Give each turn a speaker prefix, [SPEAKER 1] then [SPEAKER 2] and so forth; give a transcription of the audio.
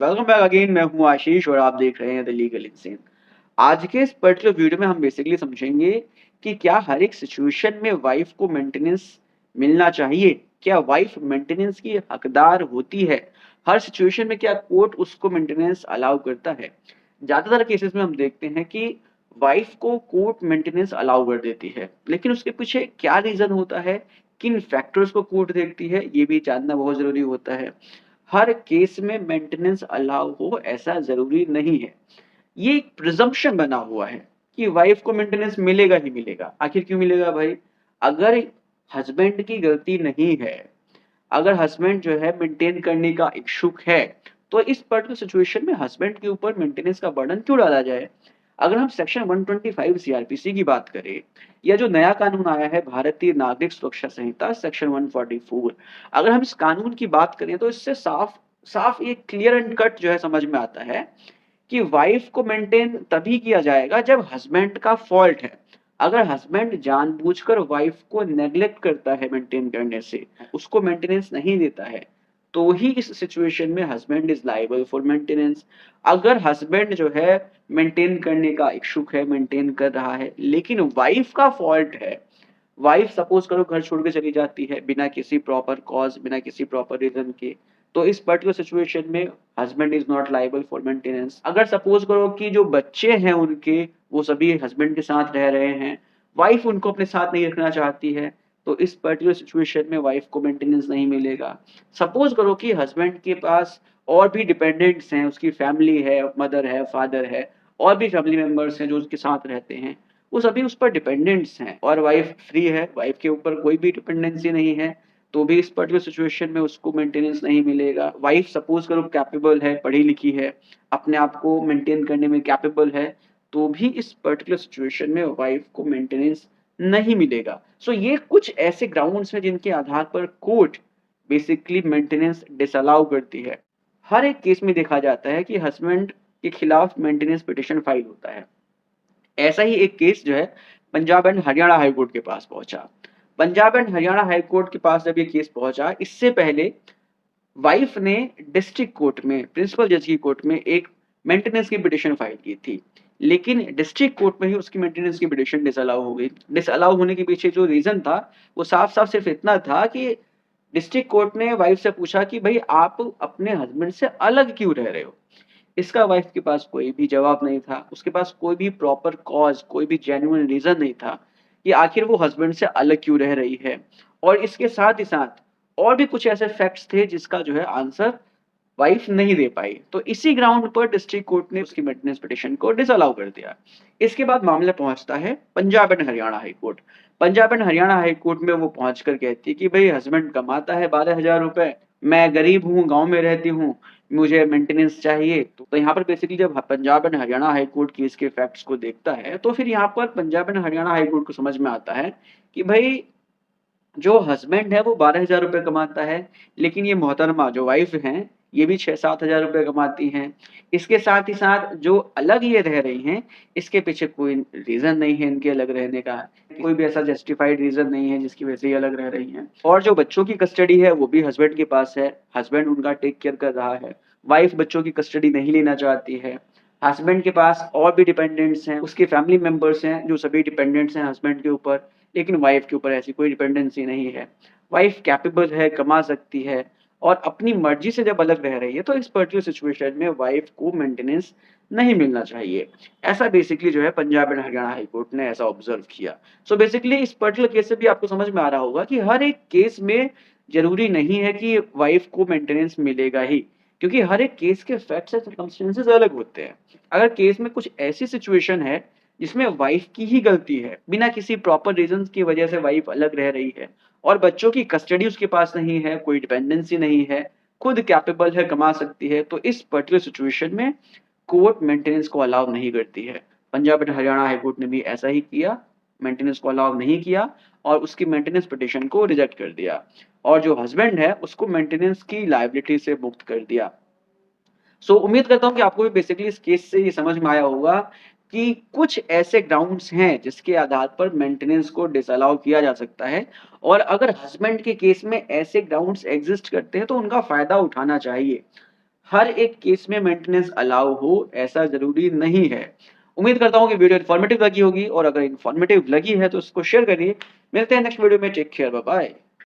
[SPEAKER 1] Welcome back again. मैं हूँ आशीष और आप देख रहे हैं द लीगल इंसेन। आज के इस पर्टिकुलर वीडियो में हम बेसिकली समझेंगे कि क्या हर एक सिचुएशन में वाइफ को मेंटेनेंस मिलना चाहिए। क्या वाइफ मेंटेनेंस की हकदार होती है? हर सिचुएशन में क्या कोर्ट उसको मेंटेनेंस अलाउ करता है? ज्यादातर केसेस में हम देखते हैं कि वाइफ को कोर्ट मेंटेनेंस अलाउ कर देती है, लेकिन उसके पीछे क्या रीजन होता है, किन फैक्टर्स को कोर्ट देखती है, ये भी जानना बहुत जरूरी होता है। हर केस में मेंटेनेंस अलाउ हो ऐसा ज़रूरी नहीं है। ये एक प्रिज़म्पशन बना हुआ है कि वाइफ़ को मेंटेनेंस मिलेगा ही मिलेगा। आखिर क्यों मिलेगा भाई? अगर हस्बैंड की गलती नहीं है, अगर हस्बैंड जो है मेंटेन करने का इच्छुक है, तो इस पर्टिकुलर सिचुएशन में हस्बैंड के ऊपर मेंटेनेंस का बर्डन क्यों डाला जाए? अगर हम सेक्शन 125 सीआरपीसी की बात करें या जो नया कानून आया है भारतीय नागरिक सुरक्षा संहिता सेक्शन 144, अगर हम इस कानून की बात करें तो इससे साफ साफ ये क्लियर एंड कट जो है समझ में आता है कि वाइफ को मेंटेन तभी किया जाएगा जब हस्बैंड का फॉल्ट है। अगर हस्बैंड जानबूझकर वाइफ को नेग्लेक्ट करता है मेंटेन करने से, उसको मेंटेनेंस नहीं देता है, तो ही इस सिचुएशन में husband is liable for maintenance. अगर हस्बैंड जो है मेंटेन करने का इच्छुक है, मेंटेन कर रहा है, लेकिन वाइफ का फॉल्ट है, वाइफ सपोज करो घर छोड़ के चली जाती है बिना किसी प्रॉपर कॉज, बिना किसी प्रॉपर रीजन के, तो इस पर्टिकुलर सिचुएशन में husband is not liable for maintenance. अगर सपोज करो कि जो बच्चे हैं उनके, वो सभी हस्बैंड के साथ रह रहे हैं, वाइफ उनको अपने साथ नहीं रखना चाहती है, तो इस पर्टिकुलर सिचुएशन में वाइफ को मेंटेनेंस नहीं मिलेगा। सपोज करो कि हस्बैंड के पास और भी डिपेंडेंट्स हैं, उसकी फैमिली है, मदर है, फादर है, और भी फैमिली मेंबर्स हैं जो उसके साथ रहते हैं, वो सभी उस पर डिपेंडेंट्स हैं और वाइफ फ्री है, वाइफ के ऊपर कोई भी डिपेंडेंसी नहीं है, तो भी इस पर्टिकुलर सिचुएशन में उसको मेंटेनेंस नहीं मिलेगा। वाइफ सपोज करो कैपेबल है, पढ़ी लिखी है, अपने आप को मेंटेन करने में कैपेबल है, तो भी इस पर्टिकुलर सिचुएशन में वाइफ को मेंटेनेंस नहीं मिलेगा। सो ये कुछ ऐसे ग्राउंड्स हैं जिनके आधार पर कोर्ट बेसिकली मेंटेनेंस डिसअलाउ करती है। हर एक केस में देखा जाता है कि हस्बैंड के खिलाफ मेंटेनेंस पिटिशन फाइल होता है। ऐसा ही एक केस जो है Punjab and Haryana high court के पास पहुंचा। Punjab and Haryana high court के पास जब ये केस पहुंचा, इससे पहले वाइफ ने डिस्ट्रिक्ट कोर्ट में, प्रिंसिपल जज की कोर्ट में एक मेंटेनेंस की पिटिशन फाइल की थी, लेकिन डिस्ट्रिक्ट कोर्ट में ही उसकी मेंटेनेंस की पिटिशन डिसअलाउ हो गई। डिसअलाउ होने के पीछे जो रीजन था, वो साफ साफ सिर्फ इतना था कि डिस्ट्रिक्ट कोर्ट ने वाइफ से पूछा कि भाई आप अपने हस्बैंड से अलग क्यों रह रहे हो। इसका वाइफ के पास कोई भी जवाब नहीं था, उसके पास कोई भी प्रॉपर कॉज़, कोई भी जेन्युइन रीज़न नहीं था कि आखिर वो हस्बैंड से अलग क्यों रह रही है। और इसके साथ ही साथ और भी कुछ ऐसे फैक्ट्स थे जिसका जो है आंसर वाइफ नहीं दे पाई। तो इसी ग्राउंड पर डिस्ट्रिक्ट कोर्ट ने उसकी मेंटेनेंस पिटीशन को डिसअलाउ कर दिया। इसके बाद मामला पहुंचता है Punjab and Haryana high court. Punjab and Haryana high court में वो पहुंचकर कहती है कि भाई हस्बैंड कमाता है 12,000 रुपए, मैं गरीब हूँ, गाँव में रहती हूँ, मुझे मेंटेनेंस चाहिए। तो यहाँ पर बेसिकली जब Punjab and Haryana high court case के फैक्ट्स को देखता है, तो फिर यहाँ पर Punjab and Haryana high court को समझ में आता है कि भाई जो हस्बैंड है वो 12,000 रुपए कमाता है, लेकिन ये मोहतरमा जो वाइफ हैं, ये भी 6-7 हज़ार रुपए कमाती हैं। इसके साथ ही साथ जो अलग ये रह रही हैं, इसके पीछे कोई रीज़न नहीं है इनके अलग रहने का। कोई भी ऐसा जस्टिफाइड रीज़न नहीं है जिसकी वजह से ये अलग रह रही हैं। और जो बच्चों की कस्टडी है वो भी हस्बैंड के पास है, हस्बैंड उनका टेक केयर कर रहा है। वाइफ बच्चों की कस्टडी नहीं लेना चाहती है। हस्बैंड के पास और भी डिपेंडेंट्स हैं, उसके फैमिली मेंबर्स हैं जो सभी डिपेंडेंट्स हैं हस्बैंड के ऊपर, लेकिन वाइफ के ऊपर ऐसी कोई डिपेंडेंसी नहीं है। वाइफ कैपेबल है, कमा सकती है और अपनी मर्जी से जब अलग रह रही है, तो इस पर्टिकुलर सिचुएशन में वाइफ को मेंटेनेंस नहीं मिलना चाहिए। ऐसा बेसिकली जो है Punjab and Haryana high court ने ऐसा ऑब्जर्व किया। सो बेसिकली इस पर्टिकुलर केस से भी आपको समझ में आ रहा होगा कि हर एक केस में जरूरी नहीं है कि वाइफ को मेंटेनेंस मिलेगा ही, क्योंकि हर एक केस के फैक्ट्स एंड सर्कमस्टेंसेस अलग होते हैं। अगर केस में कुछ ऐसी सिचुएशन है जिसमें वाइफ की ही गलती है, बिना किसी प्रॉपर रीजंस की वजह से वाइफ अलग रह रही है और बच्चों की कस्टडी उसके पास नहीं है, कोई डिपेंडेंसी नहीं है, खुद कैपेबल है, कमा सकती है, तो इस पर्टिकुलर सिचुएशन में कोर्ट मेंटेनेंस को अलाउ नहीं करती है। Punjab and Haryana high court ने भी ऐसा ही किया, मेंटेनेंस को अलाउ नहीं किया और उसकी मेंटेनेंस पिटिशन को रिजेक्ट कर दिया और जो हस्बैंड है उसको मेंटेनेंस की लायबिलिटी से मुक्त कर दिया। उम्मीद करता हूँ कि आपको भी बेसिकली इस केस से ये समझ में आया होगा कि कुछ ऐसे ग्राउंड्स हैं जिसके आधार पर मेंटेनेंस को डिसअलाउ किया जा सकता है और अगर हस्बैंड के केस में ऐसे ग्राउंड्स एग्जिस्ट करते हैं तो उनका फायदा उठाना चाहिए। हर एक केस में मेंटेनेंस अलाउ हो ऐसा ज़रूरी नहीं है। उम्मीद करता हूँ कि वीडियो इन्फॉर्मेटिव लगी होगी और अगर इन्फॉर्मेटिव लगी है तो उसको शेयर करिए। मिलते हैं नेक्स्ट वीडियो में, टेक केयर, बाय बाय।